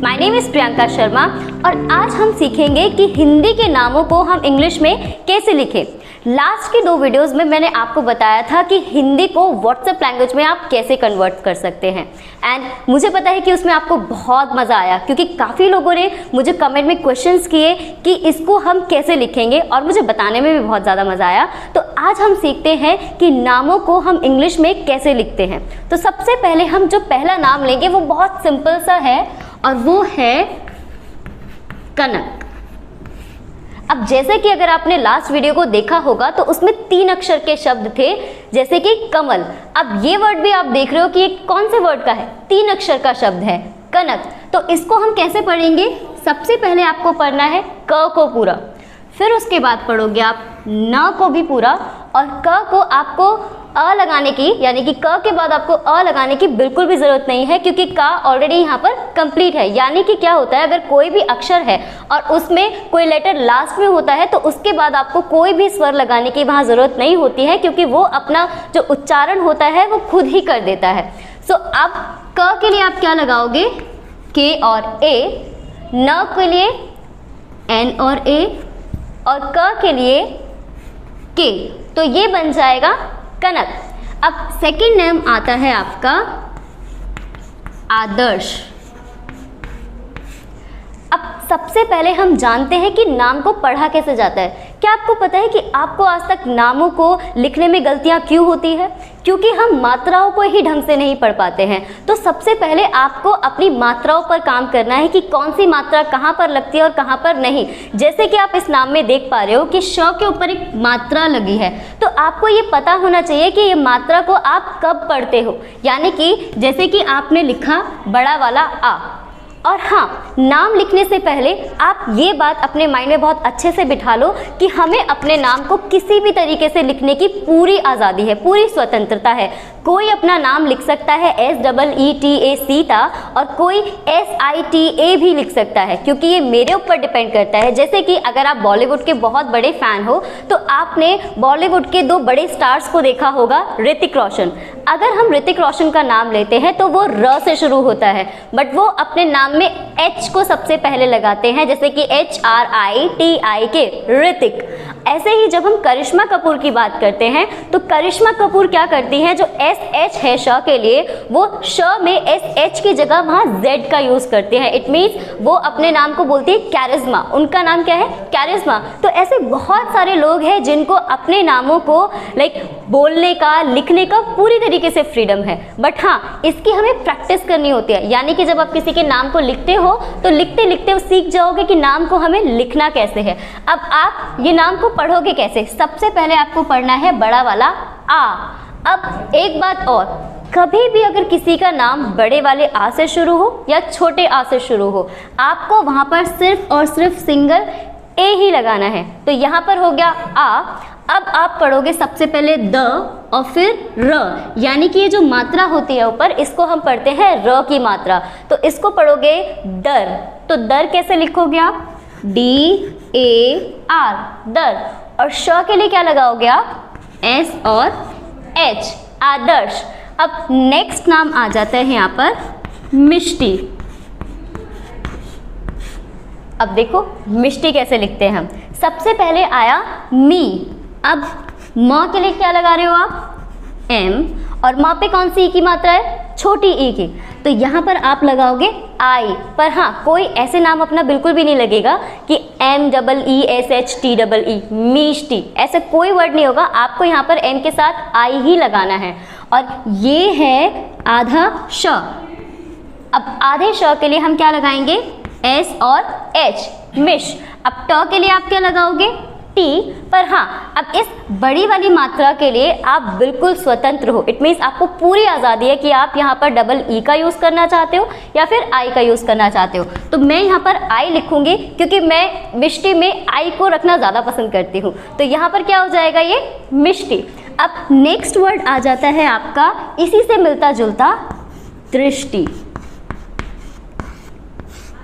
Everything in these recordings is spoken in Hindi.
My name is Priyanka Sharma और आज हम सीखेंगे कि हिंदी के नामों को हम इंग्लिश में कैसे लिखें। लास्ट की 2 वीडियोस में मैंने आपको बताया था कि हिंदी को व्हाट्सएप लैंग्वेज में आप कैसे कन्वर्ट कर सकते हैं एंड मुझे पता है कि उसमें आपको बहुत मज़ा आया क्योंकि काफ़ी लोगों ने मुझे कमेंट में क्वेश्चंस किए कि इसको हम कैसे लिखेंगे और मुझे बताने में भी बहुत ज़्यादा मज़ा आया। तो आज हम सीखते हैं कि नामों को हम इंग्लिश में कैसे लिखते हैं। तो सबसे पहले हम जो पहला नाम लेंगे वो बहुत सिंपल सा है और वो है कनक। अब जैसे कि अगर आपने लास्ट वीडियो को देखा होगा तो उसमें 3 अक्षर के शब्द थे जैसे कि कमल। अब ये वर्ड भी आप देख रहे हो कि ये कौन से वर्ड का है, 3 अक्षर का शब्द है कनक। तो इसको हम कैसे पढ़ेंगे? सबसे पहले आपको पढ़ना है क को पूरा, फिर उसके बाद पढ़ोगे आप न को भी पूरा और क को आपको अ लगाने की यानी कि क के बाद आपको अ लगाने की बिल्कुल भी ज़रूरत नहीं है क्योंकि का ऑलरेडी यहाँ पर कंप्लीट है। यानी कि क्या होता है, अगर कोई भी अक्षर है और उसमें कोई लेटर लास्ट में होता है तो उसके बाद आपको कोई भी स्वर लगाने की वहाँ ज़रूरत नहीं होती है क्योंकि वो अपना जो उच्चारण होता है वो खुद ही कर देता है। सो अब क के लिए आप क्या लगाओगे? के और ए, न के लिए एन और ए और क के लिए के। तो ये बन जाएगा कनक। अब सेकंड नेम आता है आपका आदर्श। अब सबसे पहले हम जानते हैं कि नाम को पढ़ा कैसे जाता है। क्या आपको पता है कि आपको आज तक नामों को लिखने में गलतियां क्यों होती है? क्योंकि हम मात्राओं को ही ढंग से नहीं पढ़ पाते हैं। तो सबसे पहले आपको अपनी मात्राओं पर काम करना है कि कौन सी मात्रा कहाँ पर लगती है और कहाँ पर नहीं। जैसे कि आप इस नाम में देख पा रहे हो कि श के ऊपर एक मात्रा लगी है, तो आपको ये पता होना चाहिए कि ये मात्रा को आप कब पढ़ते हो। यानी कि जैसे कि आपने लिखा बड़ा वाला आ। और हाँ, नाम लिखने से पहले आप ये बात अपने माइंड में बहुत अच्छे से बिठा लो कि हमें अपने नाम को किसी भी तरीके से लिखने की पूरी आज़ादी है, पूरी स्वतंत्रता है। कोई अपना नाम लिख सकता है SEETA सीता और कोई SITA भी लिख सकता है क्योंकि ये मेरे ऊपर डिपेंड करता है। जैसे कि अगर आप बॉलीवुड के बहुत बड़े फ़ैन हो तो आपने बॉलीवुड के 2 बड़े स्टार्स को देखा होगा, ऋतिक रोशन। अगर हम ऋतिक रोशन का नाम लेते हैं तो वो र से शुरू होता है बट वो अपने नाम में H को सबसे पहले लगाते हैं, जैसे कि HRITIK ऋतिक। ऐसे ही जब हम करिश्मा कपूर की बात करते हैं तो करिश्मा कपूर क्या करती हैं, जो SH है श के लिए, वो श में SH की जगह वहाँ Z का यूज़ करते हैं। इट मीन्स वो अपने नाम को बोलती है कैरिज्मा। उनका नाम क्या है? कैरिज्मा। तो ऐसे बहुत सारे लोग हैं जिनको अपने नामों को बोलने का, लिखने का पूरी तरीके से फ्रीडम है। बट हाँ, इसकी हमें प्रैक्टिस करनी होती है। यानी कि जब आप किसी के नाम को लिखते हो तो लिखते लिखते सीख जाओगे कि नाम को हमें लिखना कैसे है। अब आप ये नाम को पढ़ोगे कैसे? सबसे पहले आपको पढ़ना है बड़ा वाला आ। अब एक बात और, कभी भी अगर किसी का नाम बड़े वाले आ से शुरू हो या छोटे आ से शुरू हो, आपको वहाँ पर सिर्फ और सिर्फ सिंगल ए ही लगाना है। तो यहाँ पर हो गया आ। अब आप पढ़ोगे सबसे पहले द और फिर र, यानी कि ये जो मात्रा होती है ऊपर, इसको हम पढ़ते हैं र की मात्रा। तो इसको पढ़ोगे दर। तो दर कैसे लिखोगे आप? DAR दर। और श के लिए क्या लगाओगे आप? S और H आदर्श। अब नेक्स्ट नाम आ जाता है यहाँ पर मिष्टी। अब देखो मिष्टी कैसे लिखते हैं हम। सबसे पहले आया मी। अब म के लिए क्या लगा रहे हो आप? M। और म पे कौन सी ई की मात्रा है? छोटी ई की। तो यहाँ पर आप लगाओगे आई। पर हाँ, कोई ऐसे नाम अपना बिल्कुल भी नहीं लगेगा कि MEESHTEE मीष्टी, ऐसा कोई वर्ड नहीं होगा। आपको यहाँ पर M के साथ आई ही लगाना है। और ये है आधा श। अब आधे श के लिए हम क्या लगाएंगे? S और H मिश। अब ट के लिए आप क्या लगाओगे? T। पर हाँ, अब इस बड़ी वाली मात्रा के लिए आप बिल्कुल स्वतंत्र हो। इट मीन्स आपको पूरी आज़ादी है कि आप यहाँ पर डबल ई का यूज़ करना चाहते हो या फिर आई का यूज़ करना चाहते हो। तो मैं यहाँ पर आई लिखूँगी क्योंकि मैं मिष्टी में आई को रखना ज़्यादा पसंद करती हूँ। तो यहाँ पर क्या हो जाएगा? ये मिष्टी। अब नेक्स्ट वर्ड आ जाता है आपका इसी से मिलता जुलता, दृष्टि।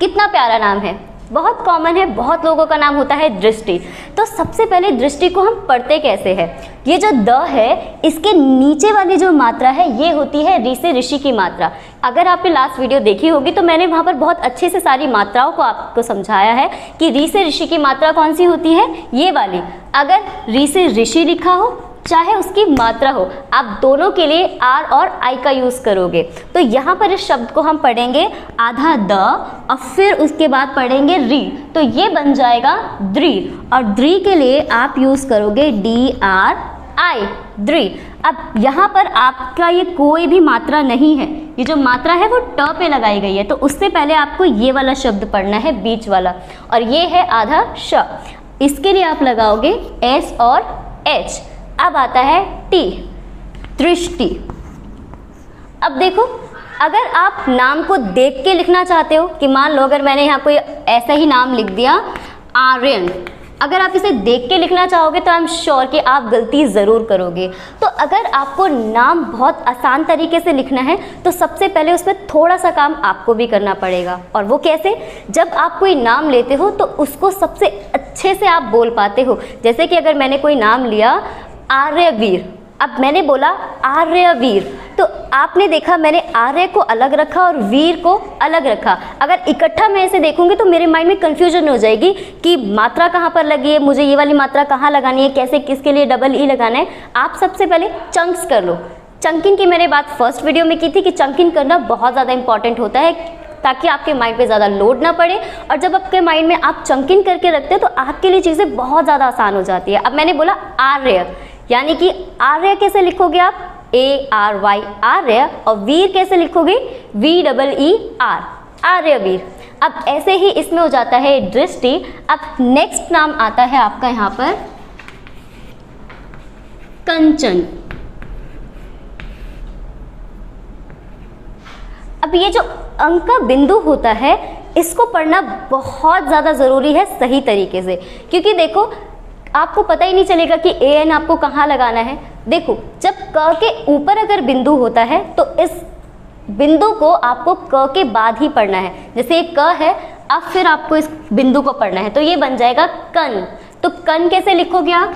कितना प्यारा नाम है। बहुत कॉमन है, बहुत लोगों का नाम होता है दृष्टि। तो सबसे पहले दृष्टि को हम पढ़ते कैसे हैं? ये जो द है, इसके नीचे वाली जो मात्रा है ये होती है ऋ से ऋषि की मात्रा। अगर आपने लास्ट वीडियो देखी होगी तो मैंने वहाँ पर बहुत अच्छे से सारी मात्राओं को आपको समझाया है कि ऋ से ऋषि की मात्रा कौन सी होती है, ये वाली। अगर ऋ से ऋषि लिखा हो चाहे उसकी मात्रा हो, आप दोनों के लिए आर और आई का यूज़ करोगे। तो यहाँ पर इस शब्द को हम पढ़ेंगे आधा द और फिर उसके बाद पढ़ेंगे री, तो ये बन जाएगा द्रि। और द्रि के लिए आप यूज़ करोगे डी आर आई, द्रि। अब यहाँ पर आपका ये कोई भी मात्रा नहीं है, ये जो मात्रा है वो ट पे लगाई गई है, तो उससे पहले आपको ये वाला शब्द पढ़ना है, बीच वाला, और ये है आधा श। इसके लिए आप लगाओगे एस और एच। अब आता है टी, दृष्टि। अब देखो, अगर आप नाम को देख के लिखना चाहते हो कि मान लो अगर मैंने यहाँ कोई ऐसा ही नाम लिख दिया आर्यन, अगर आप इसे देख के लिखना चाहोगे तो आई एम श्योर कि आप गलती ज़रूर करोगे। तो अगर आपको नाम बहुत आसान तरीके से लिखना है तो सबसे पहले उसमें थोड़ा सा काम आपको भी करना पड़ेगा। और वो कैसे? जब आप कोई नाम लेते हो तो उसको सबसे अच्छे से आप बोल पाते हो। जैसे कि अगर मैंने कोई नाम लिया आर्यवीर, अब मैंने बोला आर्यवीर, तो आपने देखा मैंने आर्य को अलग रखा और वीर को अलग रखा। अगर इकट्ठा मैं ऐसे देखूंगी तो मेरे माइंड में कन्फ्यूजन हो जाएगी कि मात्रा कहाँ पर लगी है, मुझे ये वाली मात्रा कहाँ लगानी है, कैसे किसके लिए डबल ई लगाना है। आप सबसे पहले चंक्स कर लो। चंकिंग की मैंने बात फर्स्ट वीडियो में की थी कि चंकिंग करना बहुत ज़्यादा इंपॉर्टेंट होता है ताकि आपके माइंड पे ज़्यादा लोड ना पड़े। और जब आपके माइंड में आप चंकिंग करके रखते हो तो आपके लिए चीज़ें बहुत ज़्यादा आसान हो जाती है। अब मैंने बोला आर्य, यानी कि आर्य कैसे लिखोगे आप? A R Y, Arya. और वीर कैसे लिखोगे? V double E R, Aryaveer. अब ऐसे ही इसमें हो जाता है दृष्टि। अब नेक्स्ट नाम आता है आपका यहाँ पर कंचन। अब ये जो अंक का बिंदु होता है इसको पढ़ना बहुत ज़्यादा ज़रूरी है सही तरीके से, क्योंकि देखो आपको पता ही नहीं चलेगा कि ए एन आपको कहाँ लगाना है। देखो, जब क के ऊपर अगर बिंदु होता है तो इस बिंदु को आपको क के बाद ही पढ़ना है। जैसे एक क है, अब फिर आपको इस बिंदु को पढ़ना है, तो ये बन जाएगा कन। तो कन कैसे लिखोगे आप?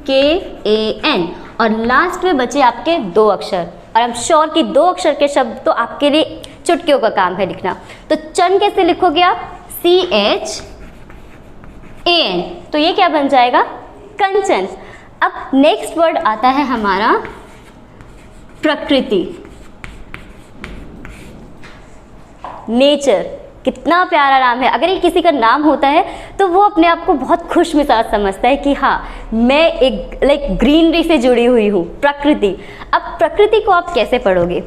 के ए एन। और लास्ट में बचे आपके दो अक्षर, और आई एम श्योर कि दो अक्षर के शब्द तो आपके लिए चुटकियों का काम है लिखना। तो चन कैसे लिखोगे आप? C H A N. तो ये क्या बन जाएगा? कंचन। अब नेक्स्ट वर्ड आता है हमारा प्रकृति, नेचर। कितना प्यारा नाम है। अगर ये किसी का नाम होता है तो वो अपने आप को बहुत खुश मिजाज समझता है कि हाँ, मैं एक ग्रीनरी से जुड़ी हुई हूँ, प्रकृति। अब प्रकृति को आप कैसे पढ़ोगे?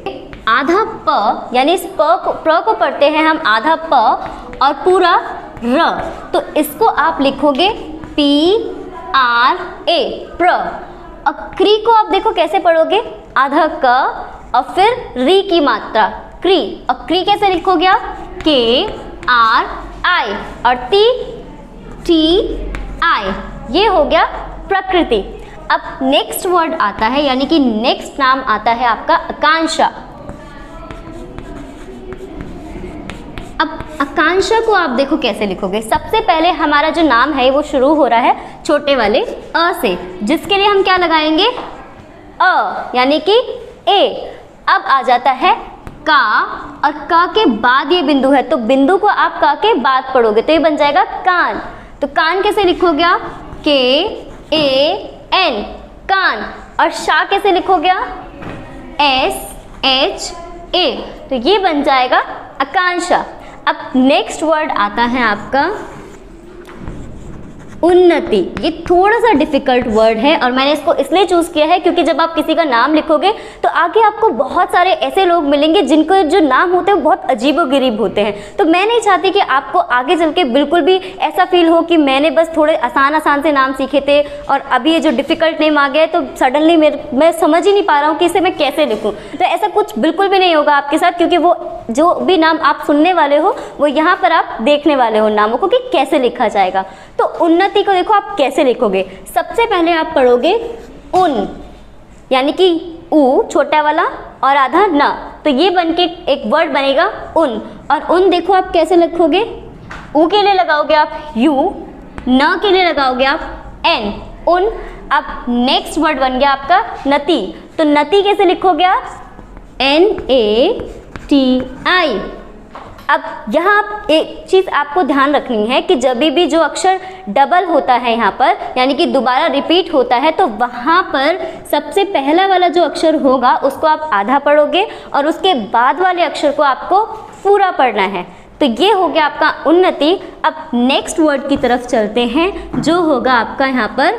आधा प, यानी इस प्र को पढ़ते हैं हम आधा प और पूरा र, तो इसको आप लिखोगे पी आर ए, प्र। और क्री को आप देखो कैसे पढ़ोगे? आधा क और फिर री की मात्रा क्री। और क्री कैसे लिखोगे आप? के आर आई और टी टी आई। ये हो गया प्रकृति। अब नेक्स्ट वर्ड आता है, यानी कि नेक्स्ट नाम आता है आपका आकांक्षा। अब आकांक्षा को आप देखो कैसे लिखोगे? सबसे पहले हमारा जो नाम है वो शुरू हो रहा है छोटे वाले अ से, जिसके लिए हम क्या लगाएंगे? अ, यानी कि ए। अब आ जाता है का, और का के बाद ये बिंदु है तो बिंदु को आप का के बाद पढ़ोगे तो ये बन जाएगा कान। तो कान कैसे लिखोगे आप? के ए एन, कान। और शा कैसे लिखोगे आप? S H A. तो ये बन जाएगा आकांक्षा। अब नेक्स्ट वर्ड आता है आपका उन्नति। ये थोड़ा सा डिफिकल्ट वर्ड है और मैंने इसको इसलिए चूज़ किया है क्योंकि जब आप किसी का नाम लिखोगे तो आगे आपको बहुत सारे ऐसे लोग मिलेंगे जिनको जो नाम होते हैं वो बहुत अजीबोगरीब होते हैं। तो मैं नहीं चाहती कि आपको आगे चल के बिल्कुल भी ऐसा फील हो कि मैंने बस थोड़े आसान आसान से नाम सीखे थे और अभी ये जो डिफ़िकल्ट नेम आ गया है तो सडनली मैं समझ ही नहीं पा रहा हूँ कि इसे मैं कैसे लिखूँ। तो ऐसा कुछ बिल्कुल भी नहीं होगा आपके साथ, क्योंकि वो जो भी नाम आप सुनने वाले हो वो यहाँ पर आप देखने वाले हो नामों को कि कैसे लिखा जाएगा। तो उन्नति को देखो आप कैसे लिखोगे? सबसे पहले आप पढ़ोगे उन, यानी कि ऊ छोटा वाला और आधा न, तो ये बन के एक वर्ड बनेगा उन। और उन देखो आप कैसे लिखोगे? उ के लिए लगाओगे आप यू, न के लिए लगाओगे आप एन, उन। अब नेक्स्ट वर्ड बन गया आपका नती, तो नती कैसे लिखोगे आप? NATI। अब यहाँ आप एक चीज़ आपको ध्यान रखनी है कि जब भी जो अक्षर डबल होता है यहाँ पर, यानी कि दोबारा रिपीट होता है, तो वहाँ पर सबसे पहला वाला जो अक्षर होगा उसको आप आधा पढ़ोगे और उसके बाद वाले अक्षर को आपको पूरा पढ़ना है। तो ये हो गया आपका उन्नति। अब नेक्स्ट वर्ड की तरफ चलते हैं जो होगा आपका यहाँ पर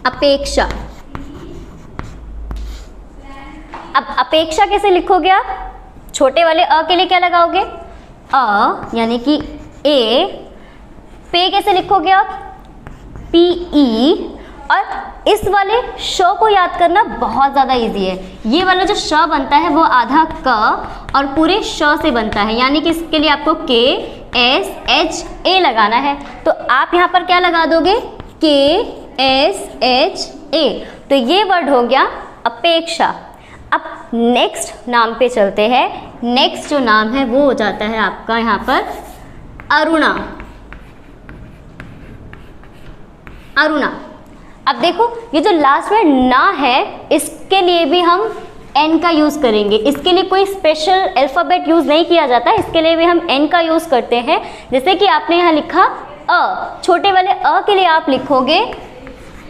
अपेक्षा। अब अपेक्षा कैसे लिखोगे आप? छोटे वाले अ के लिए क्या लगाओगे? अ, यानी कि ए। पे कैसे लिखोगे आप? PE। और इस वाले श को याद करना बहुत ज़्यादा इजी है। ये वाला जो श बनता है वो आधा क और पूरे श से बनता है, यानी कि इसके लिए आपको KSHA लगाना है। तो आप यहाँ पर क्या लगा दोगे? KSHA। तो ये वर्ड हो गया अपेक्षा। अब नेक्स्ट नाम पे चलते हैं। नेक्स्ट जो नाम है वो हो जाता है आपका यहाँ पर अरुणा। अरुणा। अब देखो ये जो लास्ट में ना है, इसके लिए भी हम एन का यूज़ करेंगे। इसके लिए कोई स्पेशल अल्फ़ाबेट यूज़ नहीं किया जाता, इसके लिए भी हम एन का यूज़ करते हैं। जैसे कि आपने यहाँ लिखा अ, छोटे वाले अ के लिए आप लिखोगे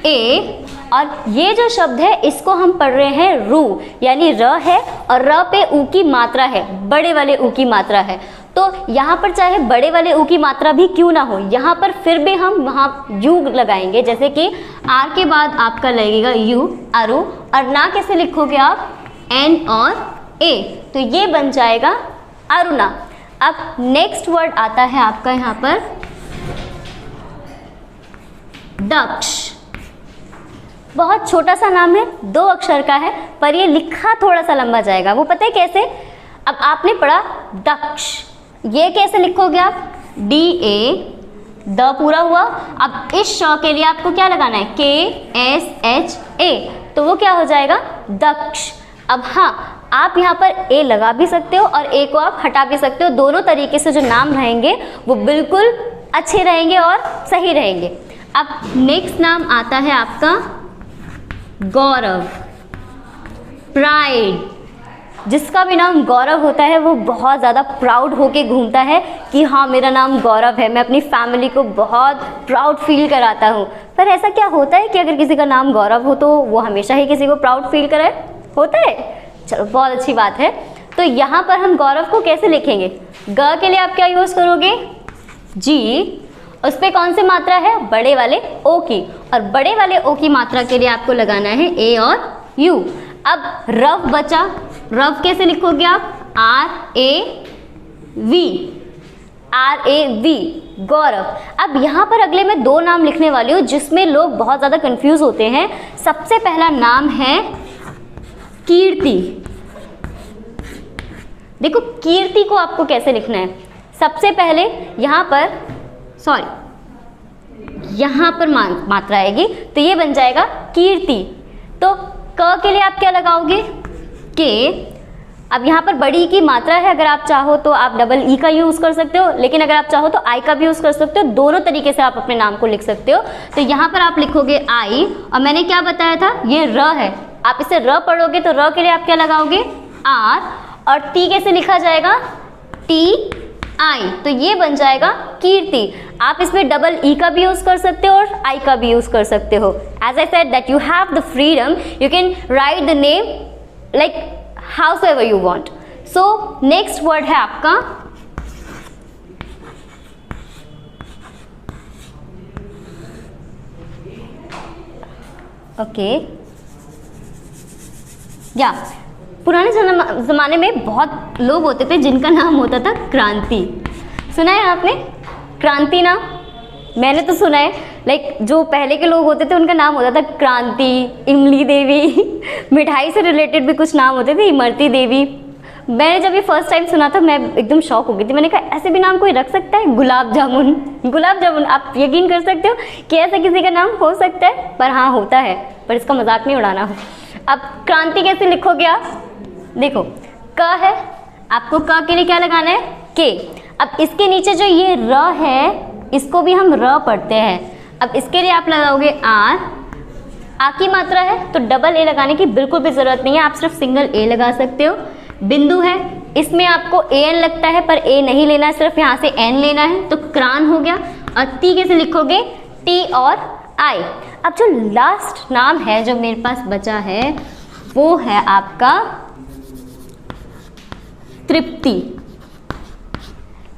ए, और ये जो शब्द है इसको हम पढ़ रहे हैं रू, यानी र है और र पे ऊ की मात्रा है, बड़े वाले ऊ की मात्रा है। तो यहाँ पर चाहे बड़े वाले ऊ की मात्रा भी क्यों ना हो, यहाँ पर फिर भी हम वहाँ यू लगाएंगे। जैसे कि आर के बाद आपका लगेगा यू, अरु। और ना कैसे लिखोगे आप? एन और ए। तो ये बन जाएगा अरुणा। अब नेक्स्ट वर्ड आता है आपका यहाँ पर दक्ष। बहुत छोटा सा नाम है, 2 अक्षर का है, पर ये लिखा थोड़ा सा लंबा जाएगा। वो पता है कैसे? अब आपने पढ़ा दक्ष, ये कैसे लिखोगे आप? DA, द पूरा हुआ। अब इस श के लिए आपको क्या लगाना है? KSHA। तो वो क्या हो जाएगा? दक्ष। अब हाँ, आप यहाँ पर ए लगा भी सकते हो और ए को आप हटा भी सकते हो। दोनों तरीके से जो नाम रहेंगे वो बिल्कुल अच्छे रहेंगे और सही रहेंगे। अब नेक्स्ट नाम आता है आपका गौरव, प्राइड। जिसका भी नाम गौरव होता है वो बहुत ज़्यादा प्राउड होके घूमता है कि हाँ मेरा नाम गौरव है, मैं अपनी फैमिली को बहुत प्राउड फील कराता हूँ। पर ऐसा क्या होता है कि अगर किसी का नाम गौरव हो तो वो हमेशा ही किसी को प्राउड फील करे? होता है? चलो बहुत अच्छी बात है। तो यहाँ पर हम गौरव को कैसे लिखेंगे? ग के लिए आप क्या यूज़ करोगे? जी। उस पर कौन सी मात्रा है? बड़े वाले ओ की। और बड़े वाले ओ की मात्रा के लिए आपको लगाना है ए और यू। अब रव बचा, रव कैसे लिखोगे आप? RAV, RAV, गौरव। अब यहाँ पर अगले मैं 2 नाम लिखने वाली हूँ जिसमें लोग बहुत ज़्यादा कंफ्यूज होते हैं। सबसे पहला नाम है कीर्ति। देखो कीर्ति को आपको कैसे लिखना है? सबसे पहले यहाँ पर मात्रा आएगी, तो ये बन जाएगा कीर्ति। तो क के लिए आप क्या लगाओगे? के। अब यहाँ पर बड़ी की मात्रा है, अगर आप चाहो तो आप डबल ई का यूज़ कर सकते हो, लेकिन अगर आप चाहो तो आई का भी यूज़ कर सकते हो। दोनों तरीके से आप अपने नाम को लिख सकते हो। तो यहाँ पर आप लिखोगे आई, और मैंने क्या बताया था? ये र है, आप इसे र पढ़ोगे तो र के लिए आप क्या लगाओगे? आर। और टी कैसे लिखा जाएगा? TI। तो ये बन जाएगा कीर्ति। आप इसमें डबल ई का भी यूज़ कर सकते हो और आई का भी यूज़ कर सकते हो। As I said that you have the freedom, you can write the name like howsoever you want. So next word है आपका ओके या पुराने ज़माने में बहुत लोग होते थे जिनका नाम होता था क्रांति। सुना है आपने क्रांति नाम? मैंने तो सुना है। लाइक जो पहले के लोग होते थे उनका नाम होता था क्रांति, इमली देवी। मिठाई से रिलेटेड भी कुछ नाम होते थे, इमरती देवी। मैंने जब ये फर्स्ट टाइम सुना था मैं एकदम शॉक हो गई थी। मैंने कहा ऐसे भी नाम कोई रख सकता है? गुलाब जामुन। गुलाब जामुन, आप यकीन कर सकते हो कि ऐसा किसी का नाम हो सकता है? पर हाँ होता है, पर इसका मजाक नहीं उड़ाना। अब क्रांति कैसे लिखोगे आप? देखो क है, आपको क के लिए क्या लगाना है? के। अब इसके नीचे जो ये र है इसको भी हम र पढ़ते हैं। अब इसके लिए आप लगाओगे आर, आ की मात्रा है तो डबल ए लगाने की बिल्कुल भी ज़रूरत नहीं है, आप सिर्फ सिंगल ए लगा सकते हो। बिंदु है, इसमें आपको ए एन लगता है पर ए नहीं लेना है, सिर्फ यहाँ से एन लेना है, तो क्रान हो गया। और ती कैसे लिखोगे, टी और आई। अब जो लास्ट नाम है जो मेरे पास बचा है वो है आपका तृप्ति।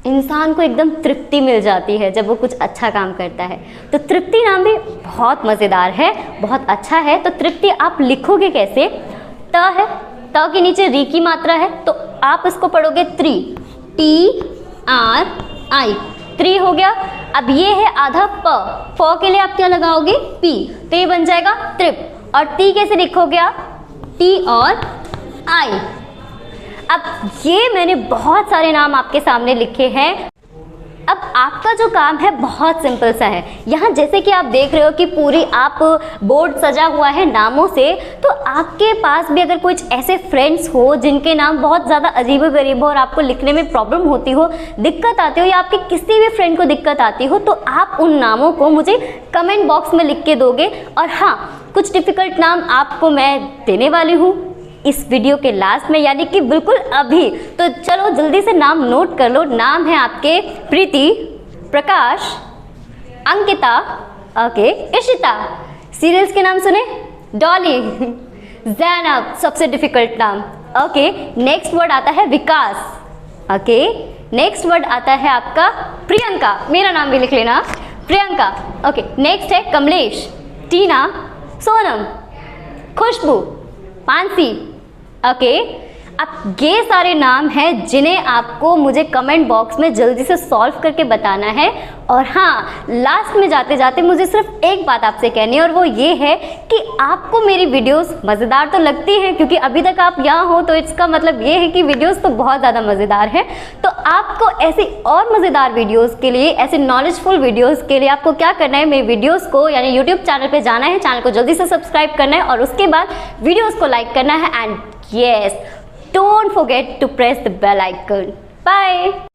इंसान को एकदम तृप्ति मिल जाती है जब वो कुछ अच्छा काम करता है, तो तृप्ति नाम भी बहुत मज़ेदार है, बहुत अच्छा है। तो तृप्ति आप लिखोगे कैसे, त है, त के नीचे री की मात्रा है तो आप इसको पढ़ोगे त्रि, टी आर आई, त्रि हो गया। अब ये है आधा प के लिए आप क्या लगाओगे, पी, तो ये बन जाएगा त्रिप। और ती कैसे लिखोगे आप, टी और आई। अब ये मैंने बहुत सारे नाम आपके सामने लिखे हैं। अब आपका जो काम है बहुत सिंपल सा है। यहाँ जैसे कि आप देख रहे हो कि पूरी आप बोर्ड सजा हुआ है नामों से, तो आपके पास भी अगर कुछ ऐसे फ्रेंड्स हो जिनके नाम बहुत ज़्यादा अजीब-ओ-गरीब हो और आपको लिखने में प्रॉब्लम होती हो, दिक्कत आती हो, या आपके किसी भी फ्रेंड को दिक्कत आती हो, तो आप उन नामों को मुझे कमेंट बॉक्स में लिख के दोगे। और हाँ, कुछ डिफ़िकल्ट नाम आपको मैं देने वाली हूँ इस वीडियो के लास्ट में, यानी कि बिल्कुल अभी। तो चलो जल्दी से नाम नोट कर लो। नाम है आपके प्रीति, प्रकाश, अंकिता, ओके, इशिता। सीरियल्स के नाम सुने, डॉली, जैनब, सबसे डिफिकल्ट नाम, ओके। नेक्स्ट वर्ड आता है विकास, ओके। नेक्स्ट वर्ड आता है आपका प्रियंका, मेरा नाम भी लिख लेना, प्रियंका, ओके। नेक्स्ट है कमलेश, टीना, सोनम, खुशबू, पांसी, ओके। अब ये सारे नाम हैं जिन्हें आपको मुझे कमेंट बॉक्स में जल्दी से सॉल्व करके बताना है। और हाँ, लास्ट में जाते जाते मुझे सिर्फ एक बात आपसे कहनी है, और वो ये है कि आपको मेरी वीडियोस मज़ेदार तो लगती हैं, क्योंकि अभी तक आप यहाँ हो तो इसका मतलब ये है कि वीडियोस तो बहुत ज़्यादा मज़ेदार हैं। तो आपको ऐसी और मज़ेदार वीडियोस के लिए, ऐसे नॉलेजफुल वीडियोस के लिए आपको क्या करना है, मेरी वीडियोस को यानी यूट्यूब चैनल पे जाना है, चैनल को जल्दी से सब्सक्राइब करना है और उसके बाद वीडियोस को लाइक करना है। And yes, don't forget to press the bell icon. Bye.